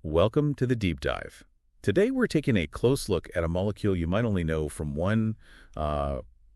Welcome to the Deep Dive. Today we're taking a close look at a molecule you might only know from one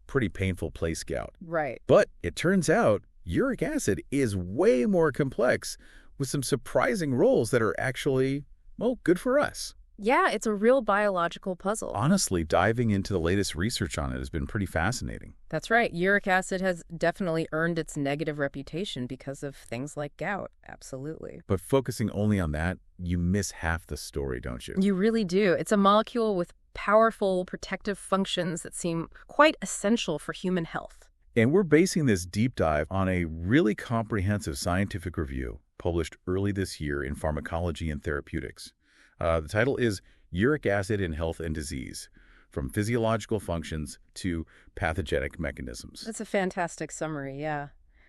pretty painful place gout. Right. But it turns out uric acid is way more complex with some surprising roles that are actually, well, good for us. Yeah, it's a real biological puzzle. Honestly, diving into the latest research on it has been pretty fascinating. That's right. Uric acid has definitely earned its negative reputation because of things like gout. Absolutely. But focusing only on that, you miss half the story, don't you? You really do. It's a molecule with powerful protective functions that seem quite essential for human health. And we're basing this deep dive on a really comprehensive scientific review published early this year in Pharmacology and Therapeutics. The title is Uric Acid in Health and Disease, From Physiological Functions to Pathogenic Mechanisms. That's a fantastic summary, yeah.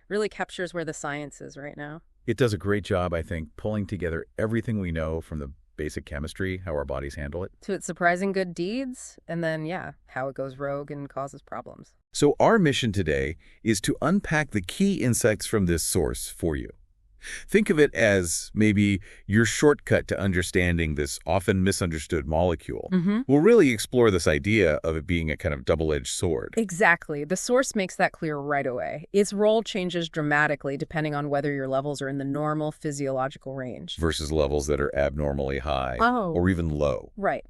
Really captures where the science is right now. It does a great job, I think, pulling together everything we know from the basic chemistry, how our bodies handle it, to its surprising good deeds, and then, how it goes rogue and causes problems. So our mission today is to unpack the key insights from this source for you. Think of it as maybe your shortcut to understanding this often misunderstood molecule. We'll really explore this idea of it being a kind of double-edged sword. Exactly. The source makes that clear right away. Its role changes dramatically depending on whether your levels are in the normal physiological range Versus levels that are abnormally high Oh. or even low. Right.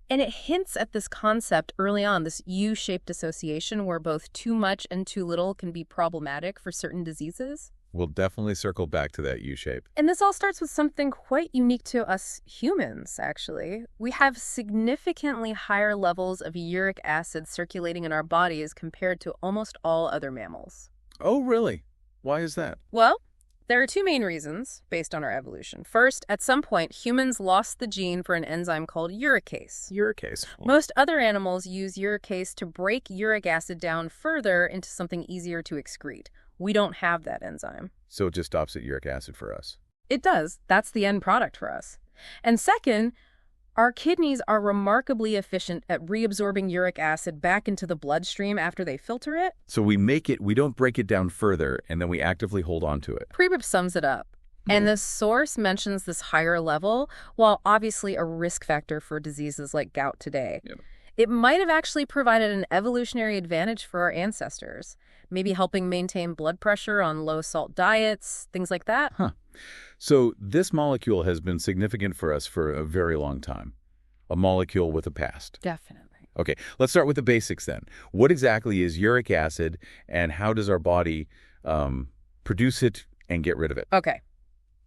And it hints at this concept early on, this U-shaped association where both too much and too little can be problematic for certain diseases. We'll definitely circle back to that U-shape. And this all starts with something quite unique to us humans, actually. We have significantly higher levels of uric acid circulating in our bodies compared to almost all other mammals. Oh, really? Why is that? Well, there are two main reasons based on our evolution. First, at some point, humans lost the gene for an enzyme called uricase. Uricase. Most other animals use uricase to break uric acid down further into something easier to excrete. We don't have that enzyme. So it just stops at uric acid for us. It does. That's the end product for us. And second, our kidneys are remarkably efficient at reabsorbing uric acid back into the bloodstream after they filter it. So we don't break it down further, and then we actively hold on to it. Prebip sums it up. And the source mentions this higher level, while obviously a risk factor for diseases like gout today. Yep. It might have actually provided an evolutionary advantage for our ancestors, maybe helping maintain blood pressure on low-salt diets, things like that. So this molecule has been significant for us for a very long time. A molecule with a past. Definitely. Okay, let's start with the basics then. What exactly is uric acid, and how does our body produce it and get rid of it? Okay.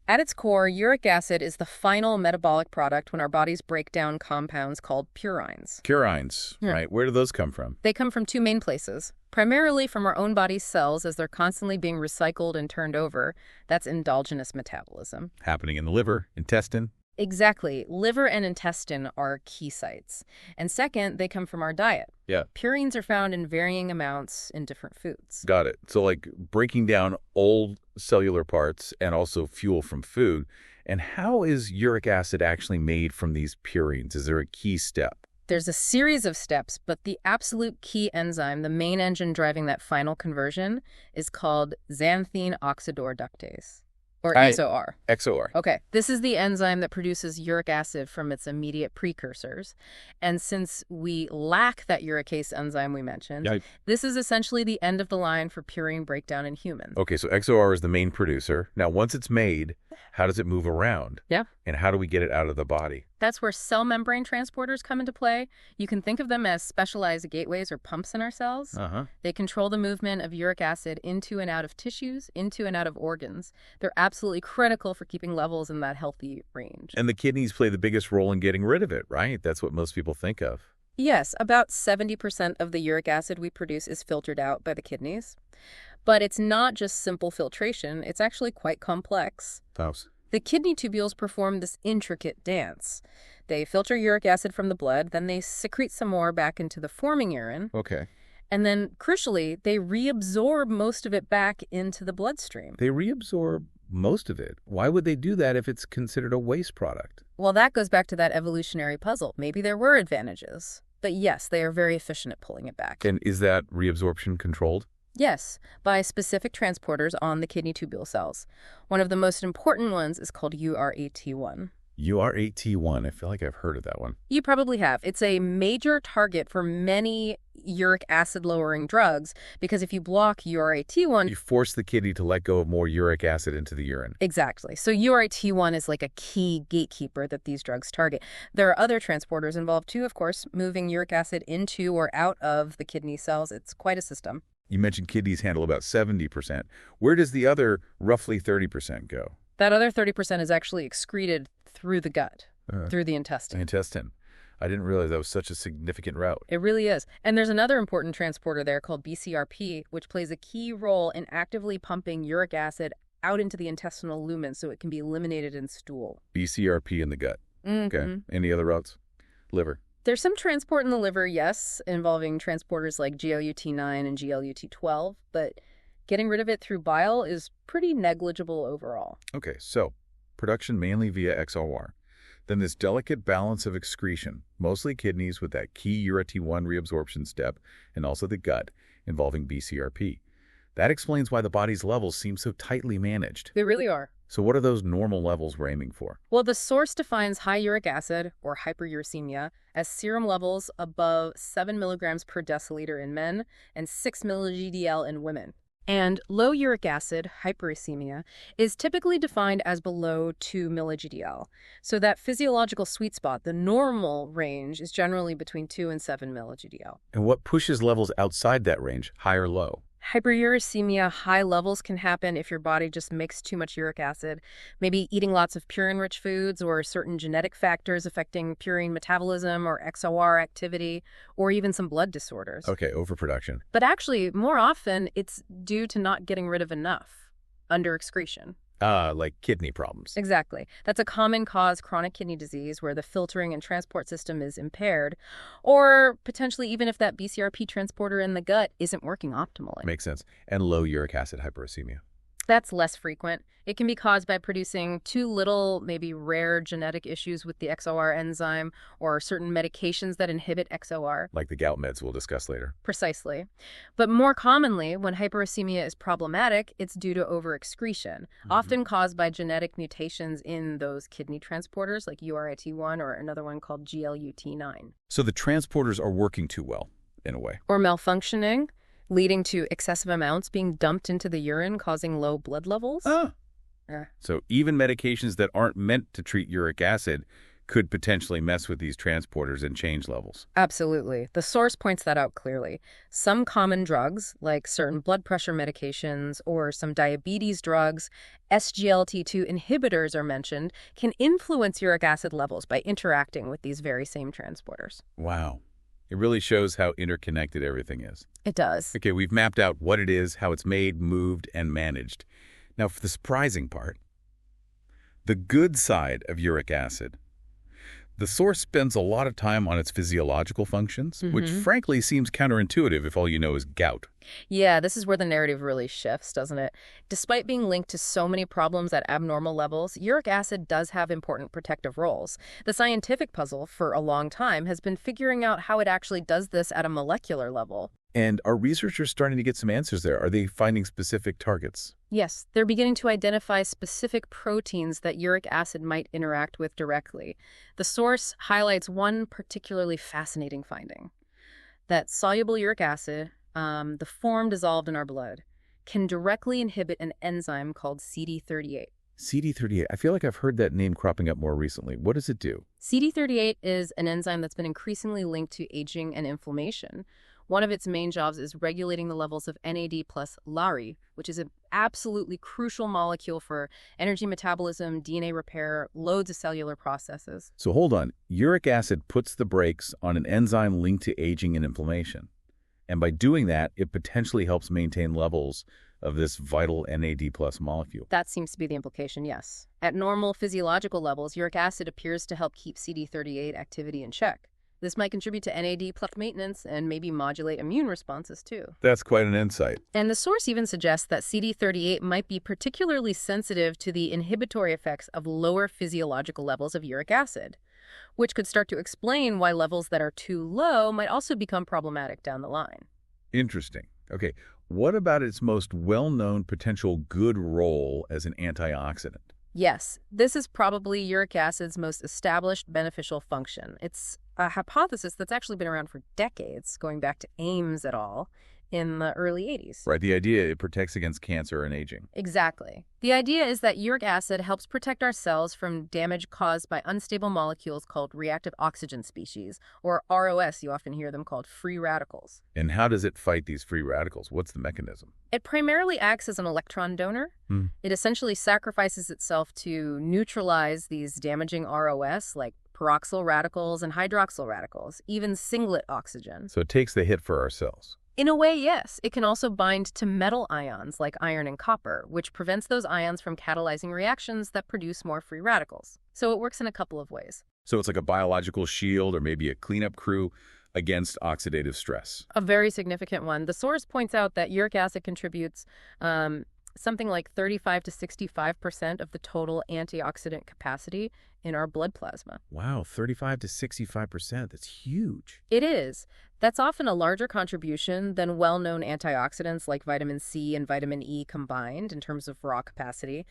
At its core, uric acid is the final metabolic product when our bodies break down compounds called purines. Purines, right? Where do those come from? They come from two main places. Primarily from our own body's cells as they're constantly being recycled and turned over. That's endogenous metabolism. Happening in the liver, intestine. Exactly. Liver and intestine are key sites. And second, they come from our diet. Yeah. Purines are found in varying amounts in different foods. Got it. So like breaking down old cellular parts and also fuel from food. And how is uric acid actually made from these purines? Is there a key step? There's a series of steps, but the absolute key enzyme, the main engine driving that final conversion, is called xanthine oxidoreductase. Or XOR. XOR. Okay. This is the enzyme that produces uric acid from its immediate precursors. And since we lack that uricase enzyme we mentioned, this is essentially the end of the line for purine breakdown in humans. Okay, so XOR is the main producer. Now, once it's made, how does it move around? Yeah. And how do we get it out of the body? That's where cell membrane transporters come into play. You can think of them as specialized gateways or pumps in our cells. They control the movement of uric acid into and out of tissues, into and out of organs. They're absolutely critical for keeping levels in that healthy range. And the kidneys play the biggest role in getting rid of it, right? That's what most people think of. Yes, about 70% of the uric acid we produce is filtered out by the kidneys. But it's not just simple filtration. It's actually quite complex. The kidney tubules perform this intricate dance. They filter uric acid from the blood, then they secrete some more back into the forming urine. Okay. And then, crucially, they reabsorb most of it back into the bloodstream. They reabsorb most of it. Why would they do that if it's considered a waste product? Well, that goes back to that evolutionary puzzle. Maybe there were advantages. But yes, they are very efficient at pulling it back. And is that reabsorption controlled? Yes, by specific transporters on the kidney tubule cells. One of the most important ones is called URAT1. UR8T1. I feel like I've heard of that one. You probably have. It's a major target for many uric acid-lowering drugs because if you block UR8T1... You force the kidney to let go of more uric acid into the urine. Exactly. So UR8T1 is like a key gatekeeper that these drugs target. There are other transporters involved too, of course, moving uric acid into or out of the kidney cells. It's quite a system. You mentioned kidneys handle about 70%. Where does the other roughly 30% go? That other 30% is actually excreted through the gut, through the intestine. The intestine. I didn't realize that was such a significant route. It really is. And there's another important transporter there called BCRP, which plays a key role in actively pumping uric acid out into the intestinal lumen so it can be eliminated in stool. BCRP in the gut. Mm-hmm. Okay. Any other routes? Liver. There's some transport in the liver, yes, involving transporters like GLUT9 and GLUT12, but getting rid of it through bile is pretty negligible overall. Okay, so production mainly via XOR. Then this delicate balance of excretion, mostly kidneys with that key URT1 reabsorption step, and also the gut, involving BCRP. That explains why the body's levels seem so tightly managed. They really are. So what are those normal levels we're aiming for? Well, the source defines high uric acid, or hyperuricemia, as serum levels above 7 milligrams per deciliter in men and 6 milli-GDL in women. And low uric acid, hyperuricemia, is typically defined as below 2 milli-GDL. So that physiological sweet spot, the normal range, is generally between 2 and 7 milli-GDL. And what pushes levels outside that range, high or low? Hyperuricemia, high levels can happen if your body just makes too much uric acid, maybe eating lots of purine-rich foods or certain genetic factors affecting purine metabolism or XOR activity, or even some blood disorders. Okay, overproduction. But actually, more often, it's due to not getting rid of enough, under-excretion. Like kidney problems. Exactly. That's a common cause chronic kidney disease where the filtering and transport system is impaired, or potentially even if that BCRP transporter in the gut isn't working optimally. Makes sense. And low uric acid hyperuricemia. That's less frequent. It can be caused by producing too little, maybe rare genetic issues with the XOR enzyme or certain medications that inhibit XOR. Like the gout meds we'll discuss later. Precisely. But more commonly, when hyperuricemia is problematic, it's due to overexcretion, often caused by genetic mutations in those kidney transporters like URAT1 or another one called GLUT9. So the transporters are working too well, in a way. Or malfunctioning, leading to excessive amounts being dumped into the urine, causing low blood levels. So even medications that aren't meant to treat uric acid could potentially mess with these transporters and change levels. Absolutely. The source points that out clearly. Some common drugs, like certain blood pressure medications or some diabetes drugs, SGLT2 inhibitors are mentioned, can influence uric acid levels by interacting with these very same transporters. Wow. It really shows how interconnected everything is. It does. Okay, we've mapped out what it is, how it's made, moved, and managed. Now, for the surprising part, the good side of uric acid. The source spends a lot of time on its physiological functions, which frankly seems counterintuitive if all you know is gout. Yeah, this is where the narrative really shifts, doesn't it? Despite being linked to so many problems at abnormal levels, uric acid does have important protective roles. The scientific puzzle for a long time has been figuring out how it actually does this at a molecular level. And are researchers starting to get some answers there? Are they finding specific targets? Yes, they're beginning to identify specific proteins that uric acid might interact with directly. The source highlights one particularly fascinating finding, that soluble uric acid, the form dissolved in our blood, can directly inhibit an enzyme called CD38. CD38. I feel like I've heard that name cropping up more recently. What does it do? CD38 is an enzyme that's been increasingly linked to aging and inflammation. One of its main jobs is regulating the levels of NAD plus LARI, which is an absolutely crucial molecule for energy metabolism, DNA repair, loads of cellular processes. So hold on. Uric acid puts the brakes on an enzyme linked to aging and inflammation. And by doing that, it potentially helps maintain levels of this vital NAD plus molecule. That seems to be the implication, yes. At normal physiological levels, uric acid appears to help keep CD38 activity in check. This might contribute to NAD plus maintenance and maybe modulate immune responses too. That's quite an insight. And the source even suggests that CD38 might be particularly sensitive to the inhibitory effects of lower physiological levels of uric acid, which could start to explain why levels that are too low might also become problematic down the line. Interesting. Okay, what about its most well-known potential good role as an antioxidant? Yes, this is probably uric acid's most established beneficial function. It's a hypothesis that's actually been around for decades, going back to Ames et al. In the early 80s. Right, the idea it protects against cancer and aging. Exactly. The idea is that uric acid helps protect our cells from damage caused by unstable molecules called reactive oxygen species, or ROS, you often hear them called free radicals. And how does it fight these free radicals? What's the mechanism? It primarily acts as an electron donor. It essentially sacrifices itself to neutralize these damaging ROS, like peroxyl radicals and hydroxyl radicals, even singlet oxygen. So it takes the hit for our cells. In a way, yes. It can also bind to metal ions like iron and copper, which prevents those ions from catalyzing reactions that produce more free radicals. So it works in a couple of ways. So it's like a biological shield or maybe a cleanup crew against oxidative stress. A very significant one. The source points out that uric acid contributes something like 35 to 65% of the total antioxidant capacity in our blood plasma. Wow, 35 to 65%. That's huge. It is. That's often a larger contribution than well-known antioxidants like vitamin C and vitamin E combined in terms of raw capacity,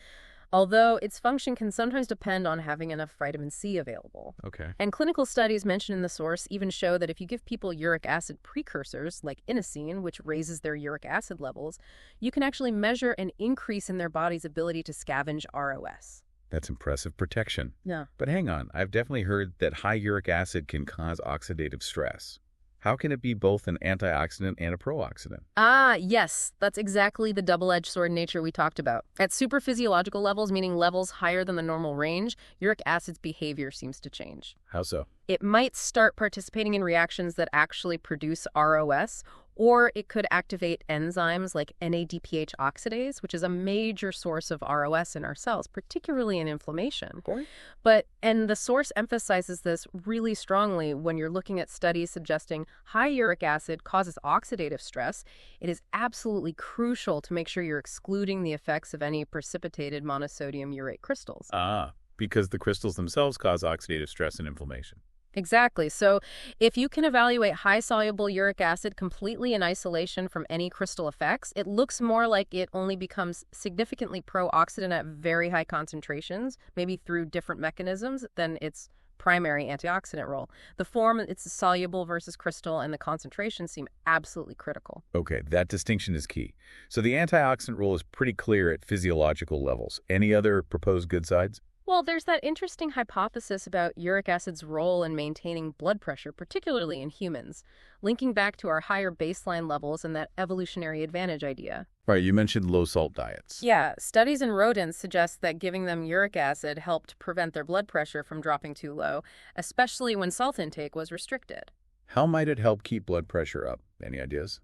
although its function can sometimes depend on having enough vitamin C available. Okay. And clinical studies mentioned in the source even show that if you give people uric acid precursors like inosine, which raises their uric acid levels, you can actually measure an increase in their body's ability to scavenge ROS. That's impressive protection. Yeah. But hang on, I've definitely heard that high uric acid can cause oxidative stress. How can it be both an antioxidant and a pro-oxidant? Ah, yes, that's exactly the double-edged sword nature we talked about. At superphysiological levels, meaning levels higher than the normal range, uric acid's behavior seems to change. How so? It might start participating in reactions that actually produce ROS, or it could activate enzymes like NADPH oxidase, which is a major source of ROS in our cells, particularly in inflammation. And the source emphasizes this really strongly when you're looking at studies suggesting high uric acid causes oxidative stress. It is absolutely crucial to make sure you're excluding the effects of any precipitated monosodium urate crystals. Ah, because the crystals themselves cause oxidative stress and inflammation. Exactly. So if you can evaluate high-soluble uric acid completely in isolation from any crystal effects, it looks more like it only becomes significantly pro-oxidant at very high concentrations, maybe through different mechanisms than its primary antioxidant role. The form it's soluble versus crystal and the concentration seem absolutely critical. Okay, that distinction is key. So the antioxidant role is pretty clear at physiological levels. Any other proposed good sides? Well, there's that interesting hypothesis about uric acid's role in maintaining blood pressure, particularly in humans, linking back to our higher baseline levels and that evolutionary advantage idea. Right, you mentioned low-salt diets. Yeah, studies in rodents suggest that giving them uric acid helped prevent their blood pressure from dropping too low, especially when salt intake was restricted. How might it help keep blood pressure up? Any ideas?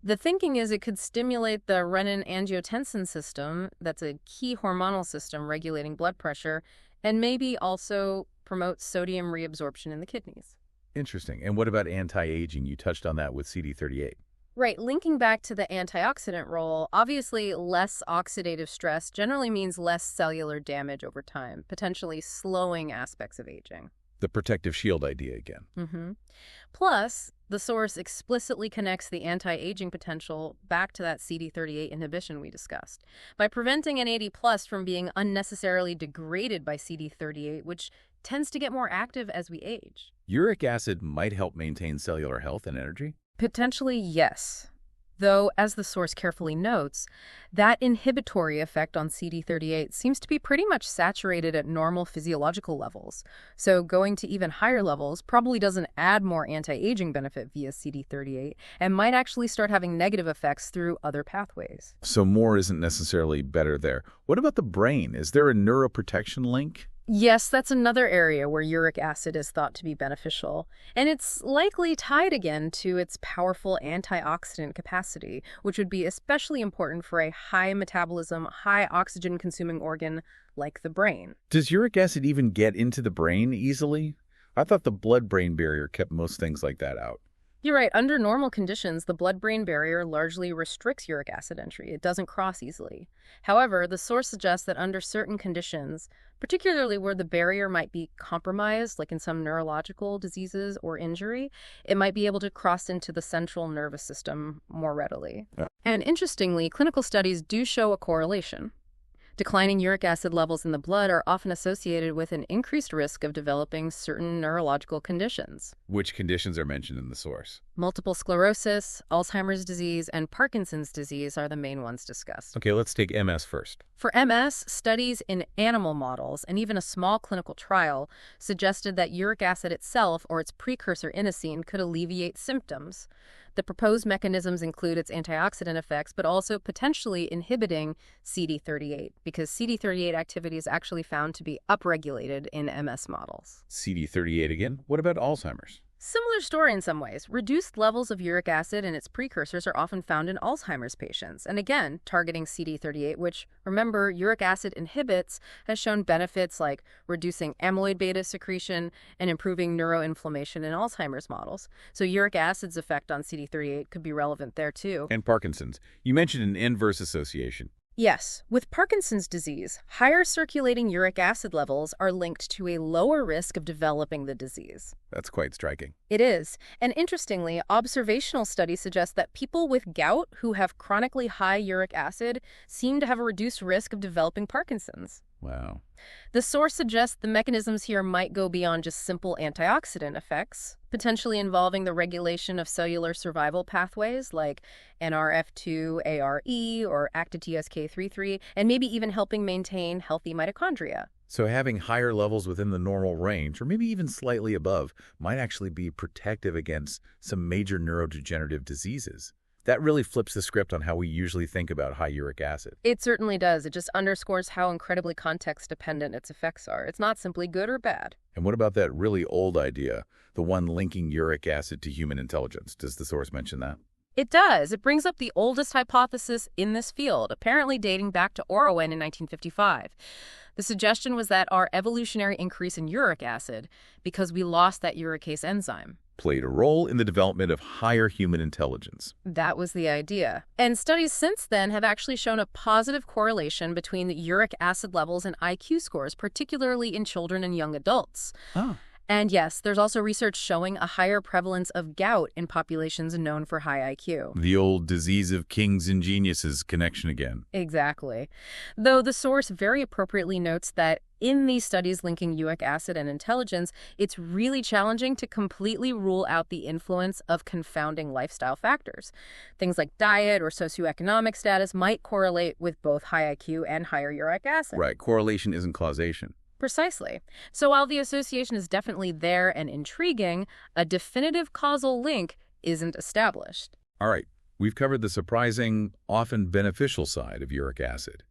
The thinking is it could stimulate the renin-angiotensin system, that's a key hormonal system regulating blood pressure, and maybe also promote sodium reabsorption in the kidneys. Interesting. And what about anti-aging? You touched on that with CD38. Right, linking back to the antioxidant role, obviously less oxidative stress generally means less cellular damage over time, potentially slowing aspects of aging. The protective shield idea again. Plus, the source explicitly connects the anti-aging potential back to that CD38 inhibition we discussed. By preventing NAD+ from being unnecessarily degraded by CD38, which tends to get more active as we age. Uric acid might help maintain cellular health and energy? Potentially, yes. Though, as the source carefully notes, that inhibitory effect on CD38 seems to be pretty much saturated at normal physiological levels. So going to even higher levels probably doesn't add more anti-aging benefit via CD38 and might actually start having negative effects through other pathways. So more isn't necessarily better there. What about the brain? Is there a neuroprotection link? Yes, that's another area where uric acid is thought to be beneficial, and it's likely tied again to its powerful antioxidant capacity, which would be especially important for a high metabolism, high oxygen consuming organ like the brain. Does uric acid even get into the brain easily? I thought the blood-brain barrier kept most things like that out. You're right. Under normal conditions, the blood-brain barrier largely restricts uric acid entry. It doesn't cross easily. However, the source suggests that under certain conditions, particularly where the barrier might be compromised, like in some neurological diseases or injury, it might be able to cross into the central nervous system more readily. And interestingly, clinical studies do show a correlation. Declining uric acid levels in the blood are often associated with an increased risk of developing certain neurological conditions. Which conditions are mentioned in the source? Multiple sclerosis, Alzheimer's disease, and Parkinson's disease are the main ones discussed. Okay, let's take MS first. For MS, studies in animal models and even a small clinical trial suggested that uric acid itself or its precursor inosine could alleviate symptoms. The proposed mechanisms include its antioxidant effects, but also potentially inhibiting CD38, because CD38 activity is actually found to be upregulated in MS models. CD38 again? What about Alzheimer's? Similar story in some ways. Reduced levels of uric acid and its precursors are often found in Alzheimer's patients. And again, targeting CD38, which, remember, uric acid inhibits, has shown benefits like reducing amyloid beta secretion and improving neuroinflammation in Alzheimer's models. So uric acid's effect on CD38 could be relevant there too. And Parkinson's. You mentioned an inverse association. Yes, with Parkinson's disease, higher circulating uric acid levels are linked to a lower risk of developing the disease. That's quite striking. It is. And interestingly, observational studies suggest that people with gout who have chronically high uric acid seem to have a reduced risk of developing Parkinson's. Wow. The source suggests the mechanisms here might go beyond just simple antioxidant effects, potentially involving the regulation of cellular survival pathways like NRF2, ARE, or ActiTSK33, and maybe even helping maintain healthy mitochondria. So having higher levels within the normal range, or maybe even slightly above, might actually be protective against some major neurodegenerative diseases. That really flips the script on how we usually think about high uric acid. It certainly does. It just underscores how incredibly context-dependent its effects are. It's not simply good or bad. And what about that really old idea, the one linking uric acid to human intelligence? Does the source mention that? It does. It brings up the oldest hypothesis in this field, apparently dating back to Uric in 1955. The suggestion was that our evolutionary increase in uric acid, because we lost that uricase enzyme, Played a role in the development of higher human intelligence. That was the idea. And studies since then have actually shown a positive correlation between the uric acid levels and IQ scores, particularly in children and young adults. Ah. And yes, there's also research showing a higher prevalence of gout in populations known for high IQ. The old disease of kings and geniuses connection again. Exactly. Though the source very appropriately notes that in these studies linking uric acid and intelligence, it's really challenging to completely rule out the influence of confounding lifestyle factors. Things like diet or socioeconomic status might correlate with both high IQ and higher uric acid. Right, correlation isn't causation. Precisely. So while the association is definitely there and intriguing, a definitive causal link isn't established. All right, we've covered the surprising, often beneficial side of uric acid.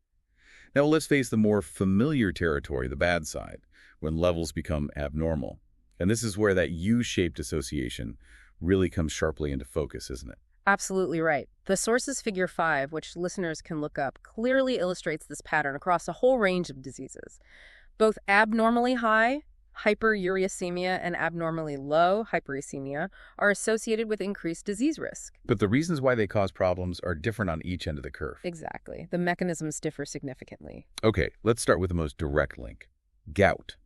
Now let's face the more familiar territory, the bad side, when levels become abnormal. And this is where that U-shaped association really comes sharply into focus, isn't it? Absolutely right. The source's figure 5, which listeners can look up, clearly illustrates this pattern across a whole range of diseases. Both abnormally high, hyperuricemia, and abnormally low, hyperuricemia, are associated with increased disease risk. But the reasons why they cause problems are different on each end of the curve. Exactly. The mechanisms differ significantly. Okay, let's start with the most direct link. Gout.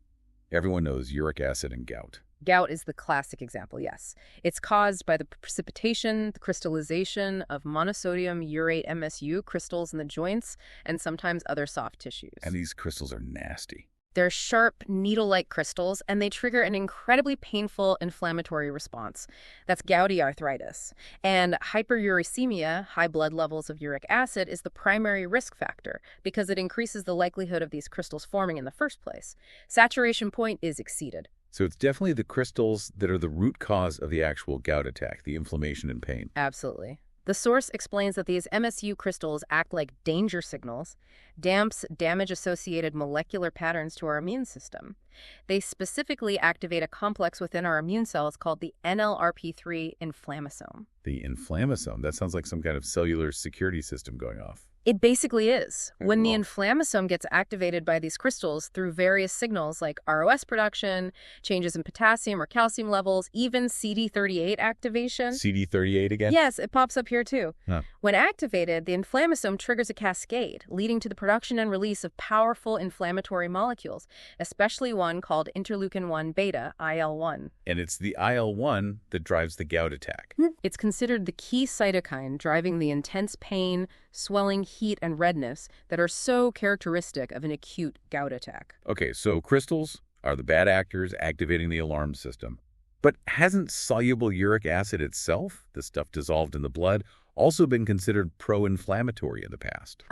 Everyone knows uric acid and gout. Gout is the classic example, yes. It's caused by the precipitation, the crystallization of monosodium urate MSU crystals in the joints and sometimes other soft tissues. And these crystals are nasty. They're sharp, needle-like crystals, and they trigger an incredibly painful inflammatory response. That's gouty arthritis. And hyperuricemia, high blood levels of uric acid, is the primary risk factor because it increases the likelihood of these crystals forming in the first place. Saturation point is exceeded. So it's definitely the crystals that are the root cause of the actual gout attack, the inflammation and pain. Absolutely. The source explains that these MSU crystals act like danger signals, damage-associated molecular patterns to our immune system. They specifically activate a complex within our immune cells called the NLRP3 inflammasome. The inflammasome, that sounds like some kind of cellular security system going off. It basically is. When the Wow. inflammasome gets activated by these crystals through various signals like ROS production, changes in potassium or calcium levels, even CD38 activation. CD38 again? Yes, it pops up here too. Huh. When activated, the inflammasome triggers a cascade, leading to the production and release of powerful inflammatory molecules, especially one called interleukin-1 beta, IL-1. And it's the IL-1 that drives the gout attack. It's considered the key cytokine driving the intense pain, swelling, heat and redness that are so characteristic of an acute gout attack. Okay, so crystals are the bad actors activating the alarm system. But hasn't soluble uric acid itself, the stuff dissolved in the blood, also been considered pro-inflammatory in the past?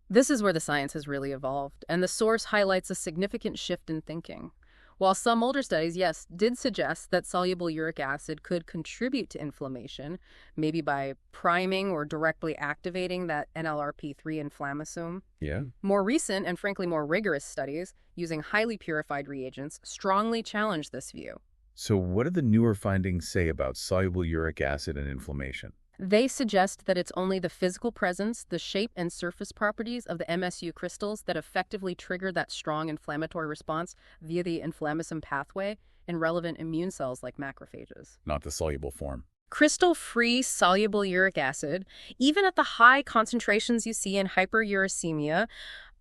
This is where the science has really evolved, and the source highlights a significant shift in thinking. While some older studies, yes, did suggest that soluble uric acid could contribute to inflammation, maybe by priming or directly activating that NLRP3 inflammasome. Yeah. More recent and frankly more rigorous studies using highly purified reagents strongly challenge this view. So what do the newer findings say about soluble uric acid and inflammation? They suggest that it's only the physical presence, the shape and surface properties of the MSU crystals that effectively trigger that strong inflammatory response via the inflammasome pathway in relevant immune cells like macrophages. Not the soluble form. Crystal-free soluble uric acid, even at the high concentrations you see in hyperuricemia,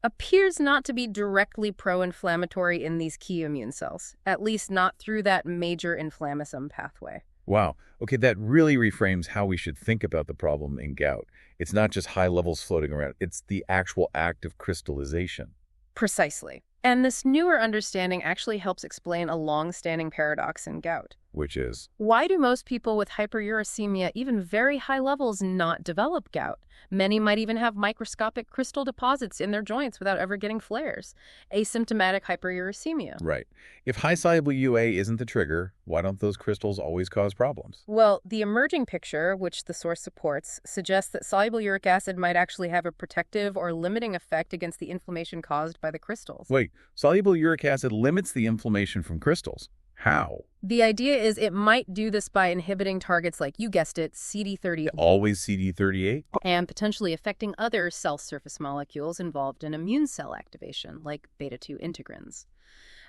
appears not to be directly pro-inflammatory in these key immune cells, at least not through that major inflammasome pathway. Wow. Okay, that really reframes how we should think about the problem in gout. It's not just high levels floating around. It's the actual act of crystallization. Precisely. And this newer understanding actually helps explain a long-standing paradox in gout. Which is? Why do most people with hyperuricemia, even very high levels, not develop gout? Many might even have microscopic crystal deposits in their joints without ever getting flares. Asymptomatic hyperuricemia. Right. If high soluble UA isn't the trigger, why don't those crystals always cause problems? Well, the emerging picture, which the source supports, suggests that soluble uric acid might actually have a protective or limiting effect against the inflammation caused by the crystals. Wait, soluble uric acid limits the inflammation from crystals. How? The idea is it might do this by inhibiting targets like, you guessed it, CD38. Always CD38? And potentially affecting other cell surface molecules involved in immune cell activation, like beta-2 integrins.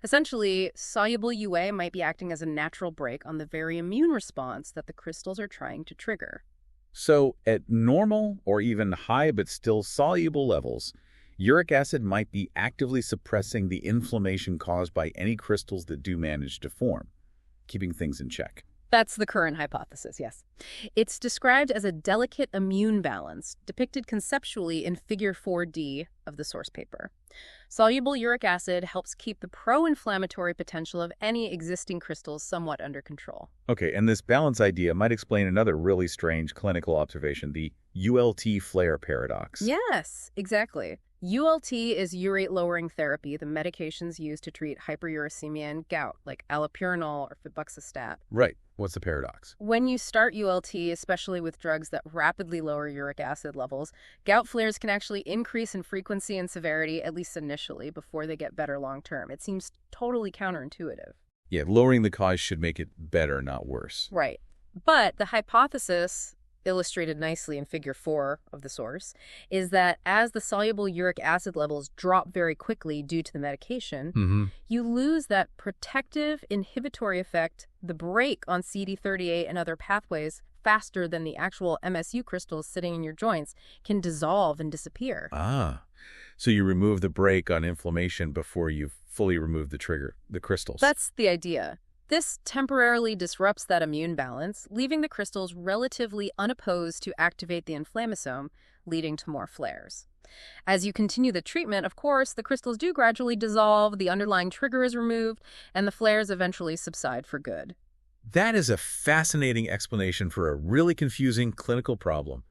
Essentially, soluble UA might be acting as a natural brake on the very immune response that the crystals are trying to trigger. So, at normal or even high but still soluble levels, uric acid might be actively suppressing the inflammation caused by any crystals that do manage to form, keeping things in check. That's the current hypothesis, yes. It's described as a delicate immune balance, depicted conceptually in Figure 4D of the source paper. Soluble uric acid helps keep the pro-inflammatory potential of any existing crystals somewhat under control. Okay, and this balance idea might explain another really strange clinical observation, the ULT flare paradox. Yes, exactly. ULT is urate-lowering therapy, the medications used to treat hyperuricemia and gout, like allopurinol or febuxostat. Right. What's the paradox? When you start ULT, especially with drugs that rapidly lower uric acid levels, gout flares can actually increase in frequency and severity, at least initially, before they get better long-term. It seems totally counterintuitive. Yeah, lowering the cause should make it better, not worse. Right. But the hypothesis, illustrated nicely in Figure 4 of the source, is that as the soluble uric acid levels drop very quickly due to the medication, you lose that protective inhibitory effect, the brake on CD38 and other pathways, faster than the actual MSU crystals sitting in your joints can dissolve and disappear. So you remove the brake on inflammation before you fully remove the trigger, the crystals. That's the idea. This temporarily disrupts that immune balance, leaving the crystals relatively unopposed to activate the inflammasome, leading to more flares. As you continue the treatment, of course, the crystals do gradually dissolve, the underlying trigger is removed, and the flares eventually subside for good. That is a fascinating explanation for a really confusing clinical problem.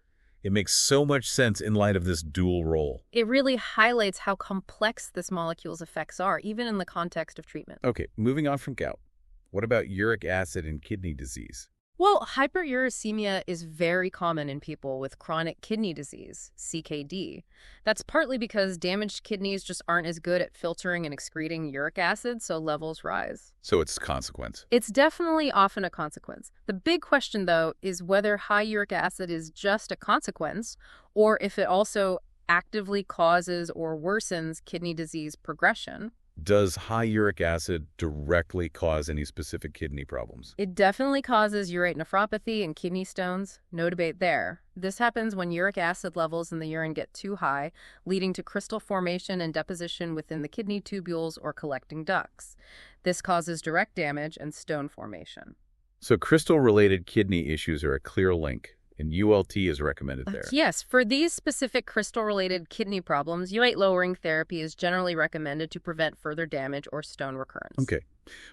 It makes so much sense in light of this dual role. It really highlights how complex this molecule's effects are, even in the context of treatment. Okay, moving on from gout. What about uric acid and kidney disease? Well, hyperuricemia is very common in people with chronic kidney disease, CKD. That's partly because damaged kidneys just aren't as good at filtering and excreting uric acid, so levels rise. So it's a consequence. It's definitely often a consequence. The big question, though, is whether high uric acid is just a consequence, or if it also actively causes or worsens kidney disease progression. Does high uric acid directly cause any specific kidney problems? It definitely causes urate nephropathy and kidney stones. No debate there. This happens when uric acid levels in the urine get too high, leading to crystal formation and deposition within the kidney tubules or collecting ducts. This causes direct damage and stone formation. So crystal-related kidney issues are a clear link. and ULT is recommended there. Yes, for these specific crystal-related kidney problems, U8-lowering therapy is generally recommended to prevent further damage or stone recurrence. Okay.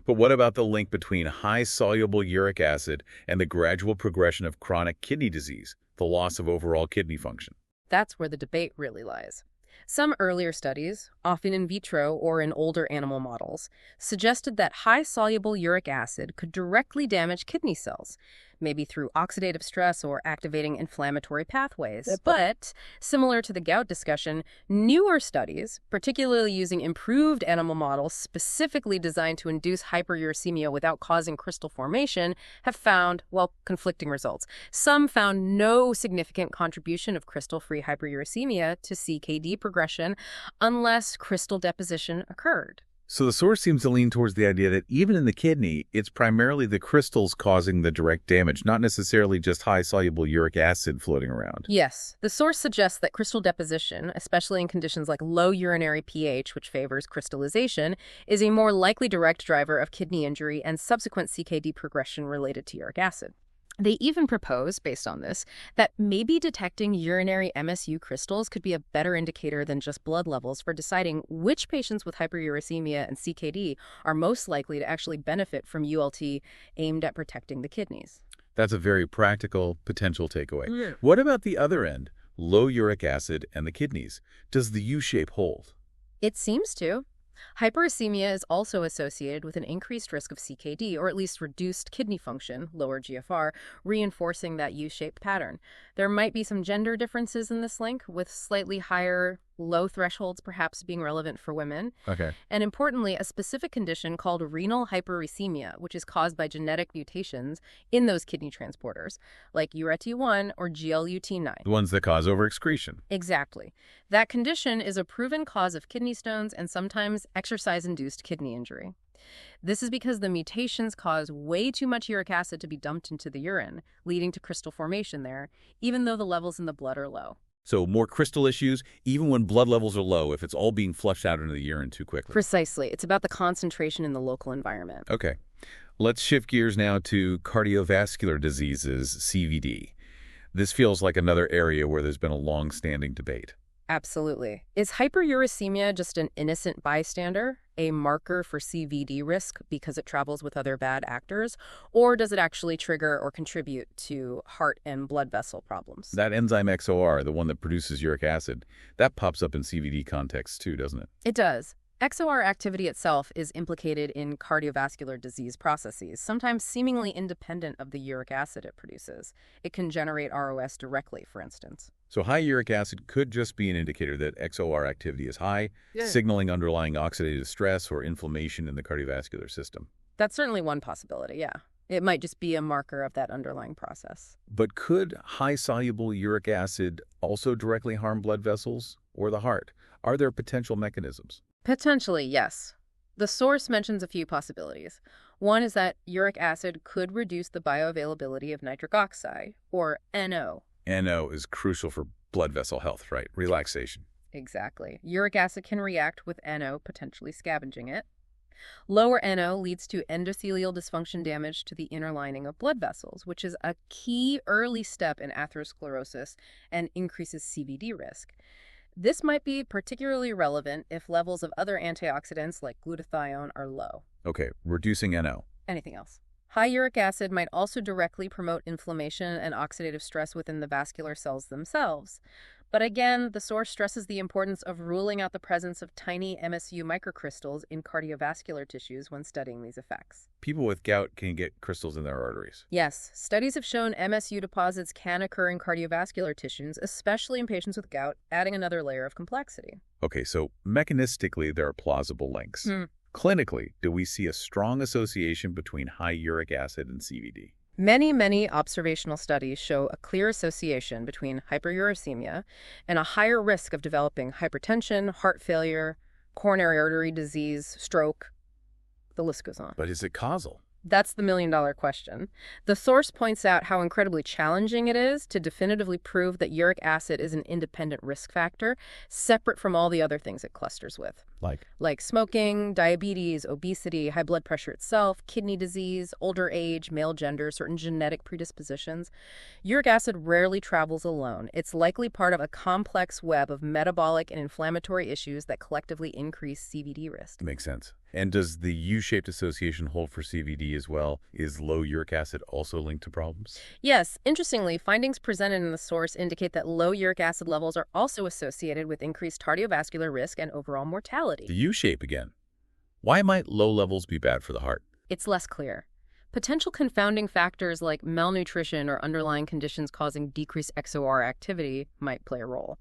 But what about the link between high-soluble uric acid and the gradual progression of chronic kidney disease, the loss of overall kidney function? That's where the debate really lies. Some earlier studies, often in vitro or in older animal models, suggested that high-soluble uric acid could directly damage kidney cells, maybe through oxidative stress or activating inflammatory pathways. But, similar to the gout discussion, newer studies, particularly using improved animal models specifically designed to induce hyperuricemia without causing crystal formation, have found, well, conflicting results. Some found no significant contribution of crystal-free hyperuricemia to CKD progression unless crystal deposition occurred. So the source seems to lean towards the idea that even in the kidney, it's primarily the crystals causing the direct damage, not necessarily just high-soluble uric acid floating around. Yes, the source suggests that crystal deposition, especially in conditions like low urinary pH, which favors crystallization, is a more likely direct driver of kidney injury and subsequent CKD progression related to uric acid. They even propose, based on this, that maybe detecting urinary MSU crystals could be a better indicator than just blood levels for deciding which patients with hyperuricemia and CKD are most likely to actually benefit from ULT aimed at protecting the kidneys. That's a very practical potential takeaway. Yeah. What about the other end, low uric acid and the kidneys? Does the U-shape hold? It seems to. Hyperuricemia is also associated with an increased risk of CKD, or at least reduced kidney function, lower GFR, reinforcing that U-shaped pattern. There might be some gender differences in this link, with slightly higher low thresholds perhaps being relevant for women. Okay. And importantly, a specific condition called renal hyperuricemia, which is caused by genetic mutations in those kidney transporters, like URAT1 or GLUT9. The ones that cause overexcretion. Exactly. That condition is a proven cause of kidney stones and sometimes exercise-induced kidney injury. This is because the mutations cause way too much uric acid to be dumped into the urine, leading to crystal formation there, even though the levels in the blood are low. So more crystal issues, even when blood levels are low, if it's all being flushed out into the urine too quickly. Precisely. It's about the concentration in the local environment. Okay. Let's shift gears now to cardiovascular diseases, CVD. This feels like another area where there's been a long-standing debate. Absolutely. Is hyperuricemia just an innocent bystander, a marker for CVD risk because it travels with other bad actors, or does it actually trigger or contribute to heart and blood vessel problems? That enzyme XOR, the one that produces uric acid, that pops up in CVD contexts too, doesn't it? It does. XOR activity itself is implicated in cardiovascular disease processes, sometimes seemingly independent of the uric acid it produces. It can generate ROS directly, for instance. So high uric acid could just be an indicator that XOR activity is high, signaling underlying oxidative stress or inflammation in the cardiovascular system. That's certainly one possibility, yeah. It might just be a marker of that underlying process. But could high-soluble uric acid also directly harm blood vessels or the heart? Are there potential mechanisms? Potentially, yes. The source mentions a few possibilities. One is that uric acid could reduce the bioavailability of nitric oxide, or NO. NO is crucial for blood vessel health, right? Relaxation. Exactly. Uric acid can react with NO, potentially scavenging it. Lower NO leads to endothelial dysfunction damage to the inner lining of blood vessels, which is a key early step in atherosclerosis and increases CVD risk. This might be particularly relevant if levels of other antioxidants like glutathione are low. Okay, reducing NO. Anything else? High uric acid might also directly promote inflammation and oxidative stress within the vascular cells themselves. But again, the source stresses the importance of ruling out the presence of tiny MSU microcrystals in cardiovascular tissues when studying these effects. People with gout can get crystals in their arteries. Yes, studies have shown MSU deposits can occur in cardiovascular tissues, especially in patients with gout, adding another layer of complexity. Okay, so mechanistically, there are plausible links. Clinically, do we see a strong association between high uric acid and CVD? Many observational studies show a clear association between hyperuricemia and a higher risk of developing hypertension, heart failure, coronary artery disease, stroke. The list goes on. But is it causal? That's the million-dollar question. The source points out how incredibly challenging it is to definitively prove that uric acid is an independent risk factor, separate from all the other things it clusters with. Like smoking, diabetes, obesity, high blood pressure itself, kidney disease, older age, male gender, certain genetic predispositions. Uric acid rarely travels alone. It's likely part of a complex web of metabolic and inflammatory issues that collectively increase CVD risk. Makes sense. And does the U-shaped association hold for CVD as well? Is low uric acid also linked to problems? Yes, interestingly, findings presented in the source indicate that low uric acid levels are also associated with increased cardiovascular risk and overall mortality. The U-shape again. Why might low levels be bad for the heart? It's less clear. Potential confounding factors like malnutrition or underlying conditions causing decreased XOR activity might play a role.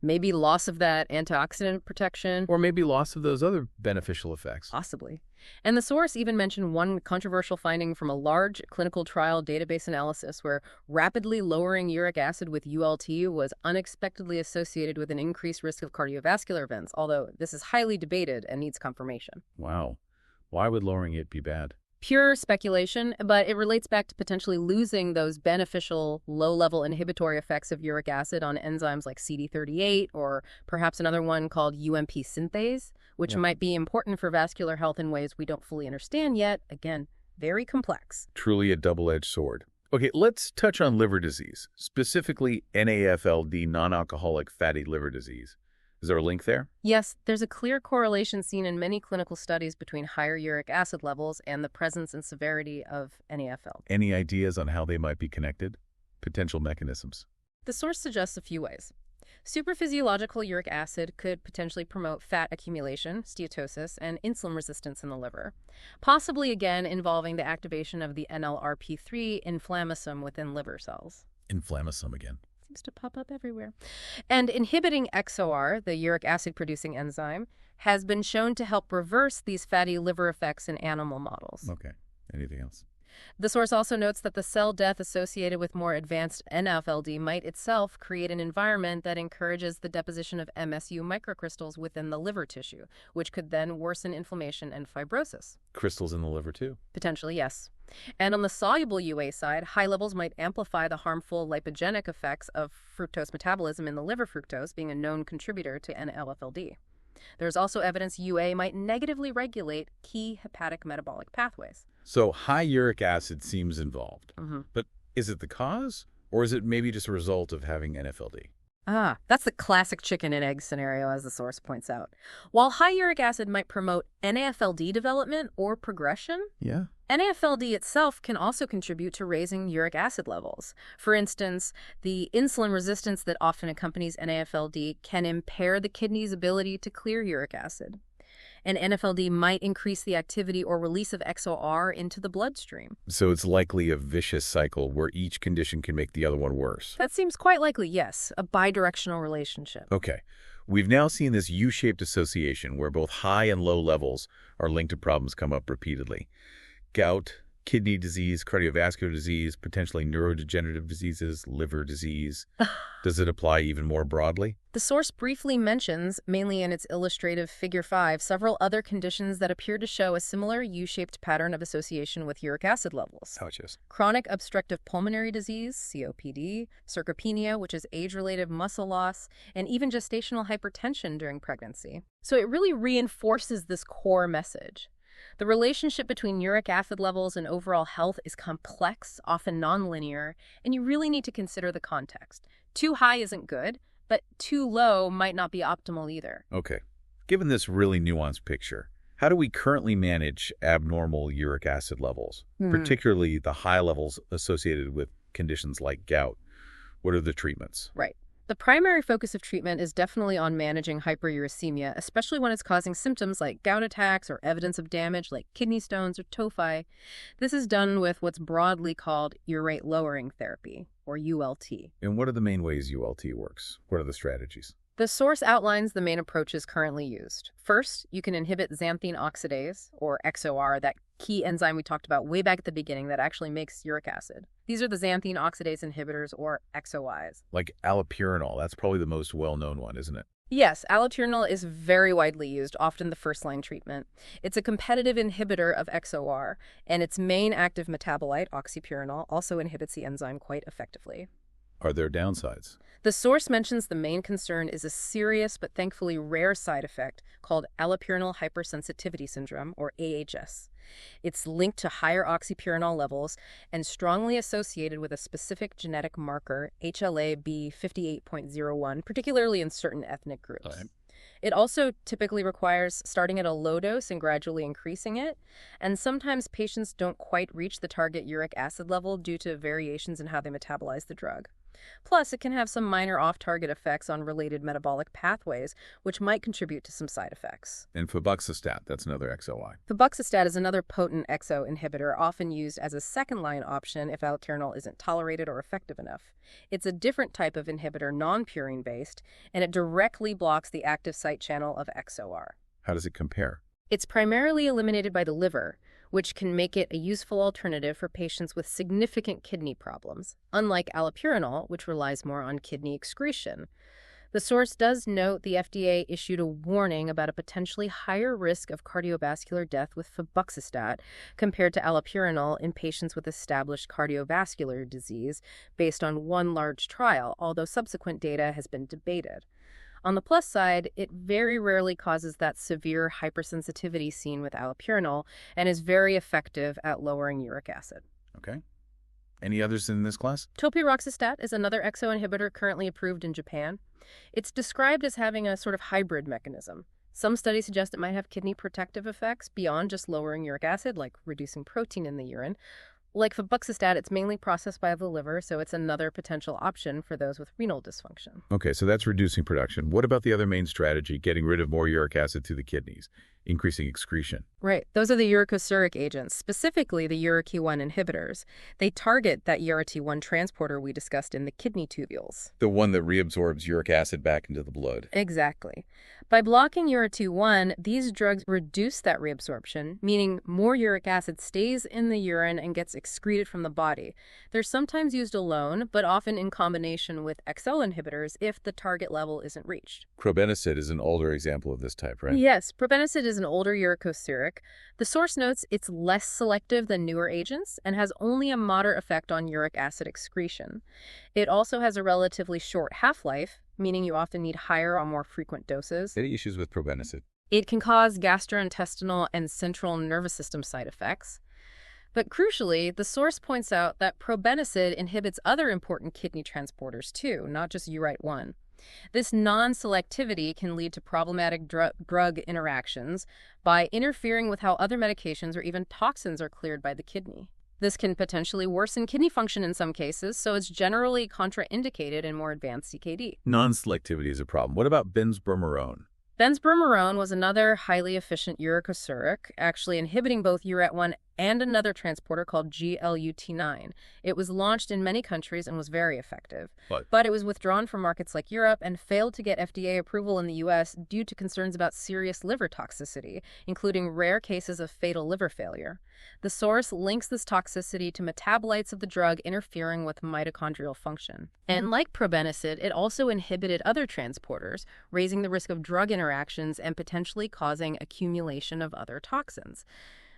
Maybe loss of that antioxidant protection. Or maybe loss of those other beneficial effects. Possibly. And the source even mentioned one controversial finding from a large clinical trial database analysis where rapidly lowering uric acid with ULT was unexpectedly associated with an increased risk of cardiovascular events, although this is highly debated and needs confirmation. Wow. Why would lowering it be bad? Pure speculation, but it relates back to potentially losing those beneficial low-level inhibitory effects of uric acid on enzymes like CD38 or perhaps another one called UMP synthase, which might be important for vascular health in ways we don't fully understand yet. Again, very complex. Truly a double-edged sword. Okay, let's touch on liver disease, specifically NAFLD, non-alcoholic fatty liver disease. Is there a link there? Yes, there's a clear correlation seen in many clinical studies between higher uric acid levels and the presence and severity of NAFL. Any ideas on how they might be connected? Potential mechanisms? The source suggests a few ways. Supraphysiological uric acid could potentially promote fat accumulation, steatosis, and insulin resistance in the liver, possibly again involving the activation of the NLRP3 inflammasome within liver cells. Inflammasome again. Seems to pop up everywhere. And inhibiting XOR, the uric acid-producing enzyme, has been shown to help reverse these fatty liver effects in animal models. Okay. Anything else? The source also notes that the cell death associated with more advanced NFLD might itself create an environment that encourages the deposition of MSU microcrystals within the liver tissue, which could then worsen inflammation and fibrosis. Crystals in the liver too? Potentially, yes. And on the soluble UA side, high levels might amplify the harmful lipogenic effects of fructose metabolism in the liver, fructose being a known contributor to NLFLD. There's also evidence UA might negatively regulate key hepatic metabolic pathways. So high uric acid seems involved. But is it the cause, or is it maybe just a result of having NFLD? That's the classic chicken and egg scenario, as the source points out. While high uric acid might promote NAFLD development or progression, NAFLD itself can also contribute to raising uric acid levels. For instance, the insulin resistance that often accompanies NAFLD can impair the kidney's ability to clear uric acid. And NFLD might increase the activity or release of XOR into the bloodstream. So it's likely a vicious cycle where each condition can make the other one worse. That seems quite likely, yes, a bidirectional relationship. Okay. We've now seen this U-shaped association where both high and low levels are linked to problems come up repeatedly. Gout, kidney disease, cardiovascular disease, potentially neurodegenerative diseases, liver disease. Does it apply even more broadly? The source briefly mentions, mainly in its illustrative Figure 5, several other conditions that appear to show a similar U-shaped pattern of association with uric acid levels. Ouch, yes. Chronic obstructive pulmonary disease, COPD, sarcopenia, which is age-related muscle loss, and even gestational hypertension during pregnancy. So it really reinforces this core message. The relationship between uric acid levels and overall health is complex, often nonlinear, and you really need to consider the context. Too high isn't good, but too low might not be optimal either. Okay. Given this really nuanced picture, how do we currently manage abnormal uric acid levels, particularly the high levels associated with conditions like gout? What are the treatments? Right. The primary focus of treatment is definitely on managing hyperuricemia, especially when it's causing symptoms like gout attacks or evidence of damage like kidney stones or tophi. This is done with what's broadly called urate lowering therapy, or ULT. And what are the main ways ULT works? What are the strategies? The source outlines the main approaches currently used. First, you can inhibit xanthine oxidase, or XOR, that key enzyme we talked about way back at the beginning that actually makes uric acid. These are the xanthine oxidase inhibitors, or XOIs. Like allopurinol, that's probably the most well-known one, isn't it? Yes, allopurinol is very widely used, often the first-line treatment. It's a competitive inhibitor of XOR, and its main active metabolite, oxypurinol, also inhibits the enzyme quite effectively. Are there downsides? The source mentions the main concern is a serious but thankfully rare side effect called allopurinol hypersensitivity syndrome, or AHS. It's linked to higher oxypurinol levels and strongly associated with a specific genetic marker, HLA-B58.01, particularly in certain ethnic groups. Right. It also typically requires starting at a low dose and gradually increasing it, and sometimes patients don't quite reach the target uric acid level due to variations in how they metabolize the drug. Plus, it can have some minor off-target effects on related metabolic pathways, which might contribute to some side effects. And febuxostat, that's another XOI. Febuxostat is another potent XO inhibitor, often used as a second-line option if allopurinol isn't tolerated or effective enough. It's a different type of inhibitor, non-purine-based, and it directly blocks the active site channel of XOR. How does it compare? It's primarily eliminated by the liver, which can make it a useful alternative for patients with significant kidney problems, unlike allopurinol, which relies more on kidney excretion. The source does note the FDA issued a warning about a potentially higher risk of cardiovascular death with febuxostat compared to allopurinol in patients with established cardiovascular disease based on one large trial, although subsequent data has been debated. On the plus side, it very rarely causes that severe hypersensitivity seen with allopurinol and is very effective at lowering uric acid. Okay. Any others in this class? Topiroxostat is another XO inhibitor currently approved in Japan. It's described as having a sort of hybrid mechanism. Some studies suggest it might have kidney protective effects beyond just lowering uric acid, like reducing protein in the urine. Like febuxostat, it's mainly processed by the liver, so it's another potential option for those with renal dysfunction. Okay, so that's reducing production. What about the other main strategy, getting rid of more uric acid through the kidneys, increasing excretion? Right. Those are the uricosuric agents, specifically the URT1 inhibitors. They target that URT1 transporter we discussed in the kidney tubules. The one that reabsorbs uric acid back into the blood. Exactly. By blocking URT1, these drugs reduce that reabsorption, meaning more uric acid stays in the urine and gets excreted from the body. They're sometimes used alone, but often in combination with XO inhibitors if the target level isn't reached. Probenecid is an older example of this type, right? Yes, probenecid is an older uricosuric. The source notes it's less selective than newer agents and has only a moderate effect on uric acid excretion. It also has a relatively short half-life, meaning you often need higher or more frequent doses. Any issues with probenecid? It can cause gastrointestinal and central nervous system side effects. But crucially, the source points out that probenecid inhibits other important kidney transporters too, not just URAT1. This non-selectivity can lead to problematic drug interactions by interfering with how other medications or even toxins are cleared by the kidney. This can potentially worsen kidney function in some cases, so it's generally contraindicated in more advanced CKD. Non-selectivity is a problem. What about benzbromarone? Benzbromarone was another highly efficient uricosuric, actually inhibiting both URAT1 and another transporter called GLUT9. It was launched in many countries and was very effective. But it was withdrawn from markets like Europe and failed to get FDA approval in the U.S. due to concerns about serious liver toxicity, including rare cases of fatal liver failure. The source links this toxicity to metabolites of the drug interfering with mitochondrial function. And like probenecid, it also inhibited other transporters, raising the risk of drug interactions and potentially causing accumulation of other toxins.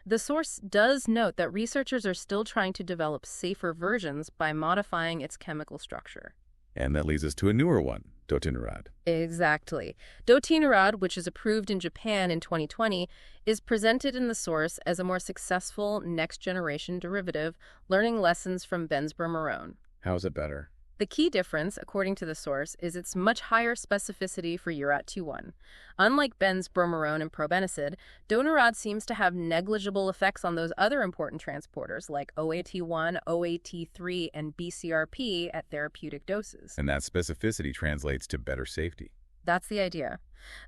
The source does note that researchers are still trying to develop safer versions by modifying its chemical structure. And that leads us to a newer one, dotinurad. Exactly. Dotinurad, which is approved in Japan in 2020, is presented in the source as a more successful next-generation derivative, learning lessons from benzbromarone. How is it better? The key difference, according to the source, is its much higher specificity for URAT1. Unlike benzbromarone and probenecid, dotinurad seems to have negligible effects on those other important transporters like OAT1, OAT3, and BCRP at therapeutic doses. And that specificity translates to better safety. That's the idea.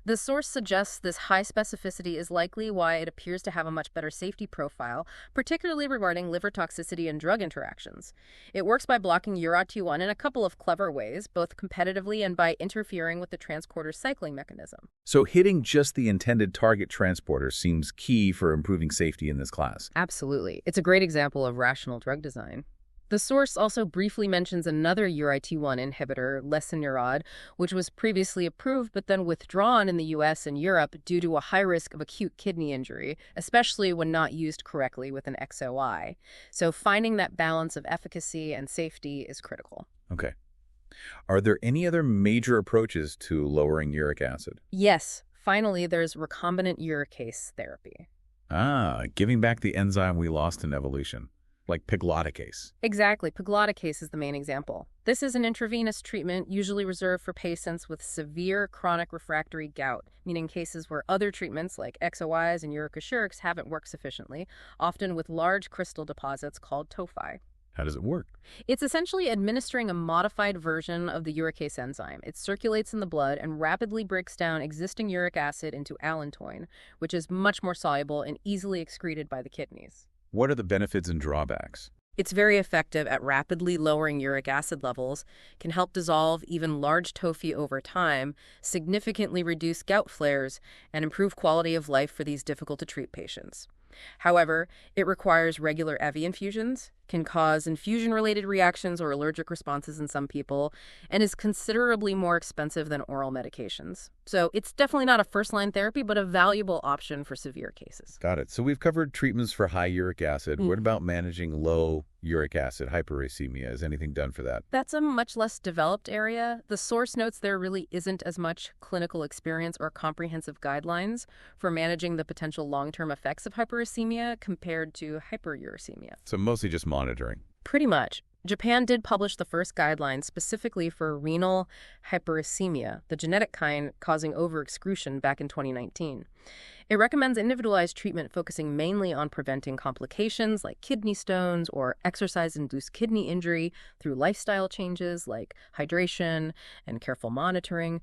The source suggests this high specificity is likely why it appears to have a much better safety profile, particularly regarding liver toxicity and drug interactions. It works by blocking URAT1 in a couple of clever ways, both competitively and by interfering with the transporter cycling mechanism. So hitting just the intended target transporter seems key for improving safety in this class. Absolutely. It's a great example of rational drug design. The source also briefly mentions another UIT1 inhibitor, lesinurad, which was previously approved but then withdrawn in the US and Europe due to a high risk of acute kidney injury, especially when not used correctly with an XOI. So finding that balance of efficacy and safety is critical. Okay. Are there any other major approaches to lowering uric acid? Yes, finally, there's recombinant uricase therapy. Giving back the enzyme we lost in evolution, like pegloticase. Exactly. Pegloticase is the main example. This is an intravenous treatment usually reserved for patients with severe chronic refractory gout, meaning cases where other treatments like XOIs and uricosurics haven't worked sufficiently, often with large crystal deposits called tophi. How does it work? It's essentially administering a modified version of the uricase enzyme. It circulates in the blood and rapidly breaks down existing uric acid into allantoin, which is much more soluble and easily excreted by the kidneys. What are the benefits and drawbacks? It's very effective at rapidly lowering uric acid levels, can help dissolve even large tophi over time, significantly reduce gout flares, and improve quality of life for these difficult-to-treat patients. However, it requires regular IV infusions, can cause infusion-related reactions or allergic responses in some people, and is considerably more expensive than oral medications. So it's definitely not a first-line therapy, but a valuable option for severe cases. Got it. So we've covered treatments for high uric acid. What about managing low uric acid hyperuricemia? Is anything done for that? That's a much less developed area. The source notes there really isn't as much clinical experience or comprehensive guidelines for managing the potential long-term effects of hyperuricemia compared to hyperuricemia. So mostly just monitoring. Pretty much. Japan did publish the first guidelines specifically for renal hyperuricemia, the genetic kind causing overexcretion, back in 2019. It recommends individualized treatment focusing mainly on preventing complications like kidney stones or exercise-induced kidney injury through lifestyle changes like hydration and careful monitoring.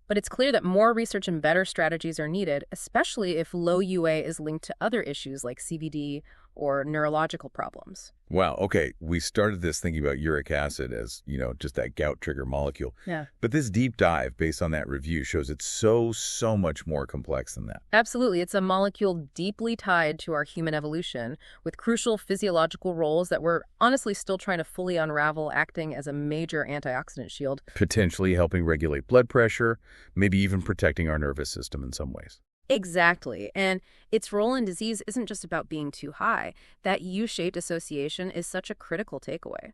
But it's clear that more research and better strategies are needed, especially if low UA is linked to other issues like CVD or neurological problems. Wow. Okay. We started this thinking about uric acid as, just that gout trigger molecule. Yeah. But this deep dive based on that review shows it's so much more complex than that. Absolutely. It's a molecule deeply tied to our human evolution with crucial physiological roles that we're honestly still trying to fully unravel, acting as a major antioxidant shield. Potentially helping regulate blood pressure, maybe even protecting our nervous system in some ways. Exactly. And its role in disease isn't just about being too high. That U-shaped association is such a critical takeaway.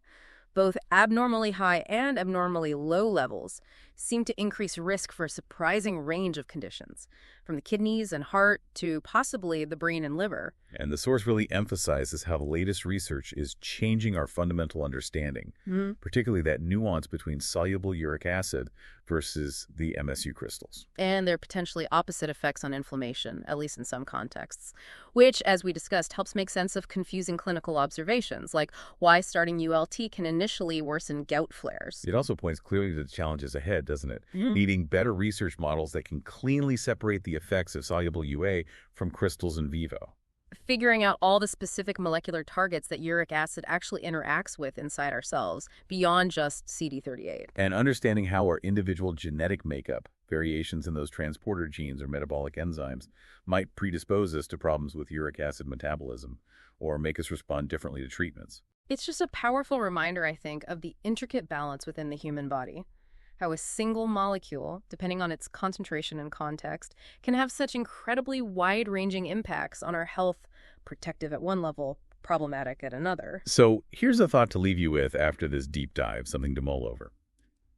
Both abnormally high and abnormally low levels seem to increase risk for a surprising range of conditions, from the kidneys and heart to possibly the brain and liver. And the source really emphasizes how the latest research is changing our fundamental understanding, particularly that nuance between soluble uric acid versus the MSU crystals. And their potentially opposite effects on inflammation, at least in some contexts, which, as we discussed, helps make sense of confusing clinical observations, like why starting ULT can initially worsen gout flares. It also points clearly to the challenges ahead, doesn't it? Needing better research models that can cleanly separate the effects of soluble UA from crystals in vivo. Figuring out all the specific molecular targets that uric acid actually interacts with inside our cells, beyond just CD38. And understanding how our individual genetic makeup, variations in those transporter genes or metabolic enzymes, might predispose us to problems with uric acid metabolism or make us respond differently to treatments. It's just a powerful reminder, I think, of the intricate balance within the human body. How a single molecule, depending on its concentration and context, can have such incredibly wide-ranging impacts on our health, protective at one level, problematic at another. So here's a thought to leave you with after this deep dive, something to mull over.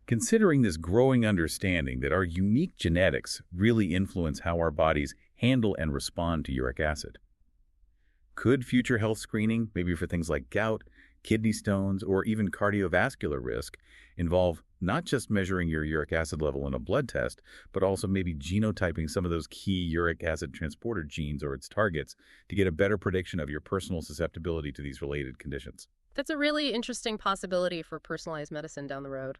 Considering this growing understanding that our unique genetics really influence how our bodies handle and respond to uric acid, could future health screening, maybe for things like gout, kidney stones, or even cardiovascular risk, involve not just measuring your uric acid level in a blood test, but also maybe genotyping some of those key uric acid transporter genes or its targets to get a better prediction of your personal susceptibility to these related conditions? That's a really interesting possibility for personalized medicine down the road.